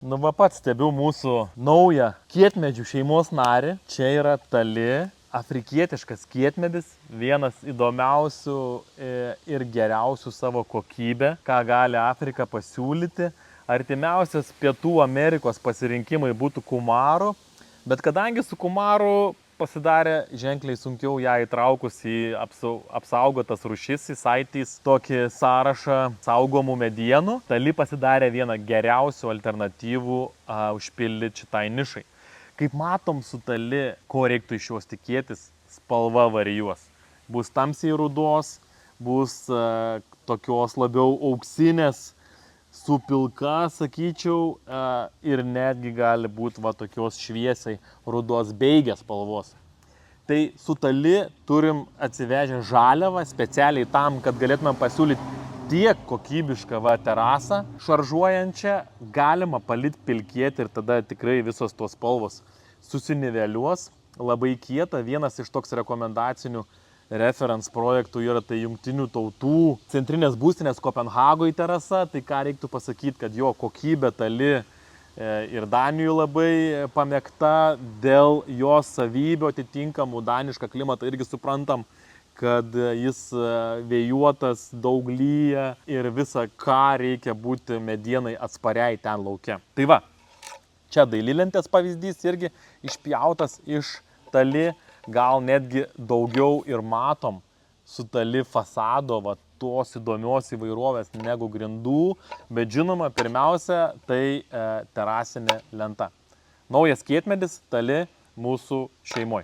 Nu va pats stebiu mūsų naują kietmedžių šeimos narį. Čia yra tali, afrikietiškas kietmedis, vienas įdomiausių ir geriausių savo kokybę, ką gali Afrika pasiūlyti. Artimiausias Pietų Amerikos pasirinkimai būtų kumaru, bet kadangi su kumaru pasidarė ženkliai sunkiau ją įtraukus į apsaugotas rūšis, į saitys tokį sąrašą saugomų medienų, tali pasidarė vieną geriausių alternatyvų užpildyti šitai nišai. Kaip matom su tali, ko reiktų iš jos tikėtis, spalva varijuos. Bus tamsiai rudos, bus tokios labiau auksinės, su pilka, sakyčiau, ir netgi gali būti va tokios šviesiai rudos beigės spalvos. Tai su tali turim atsivežę žaliavą specialiai tam, kad galėtume pasiūlyti tiek kokybišką terasą šaržuojančią, galima palit pilkėti ir tada tikrai visos tos spalvos susiniveliuos. Labai kieta, vienas iš toks rekomendacinių reference projektų yra tai Jungtinių tautų centrinės būstinės Kopenhagoje terasa. Tai ką reiktų pasakyti, kad jo kokybė tali ir Danijoje labai pamėgta dėl jos savybių atitinkamų. Danišką klimatą irgi suprantam, kad jis vėjuotas, daug lyja ir visa ką reikia būti medienai atspariai ten lauke. Tai va, čia dailylentės pavyzdys irgi išpjautas iš tali. Gal netgi daugiau ir matom su tali fasado tos įdomios įvairovės negu grindų, bet žinoma, pirmiausia, tai terasinė lenta. Naujas kietmedis, tali mūsų šeimoje.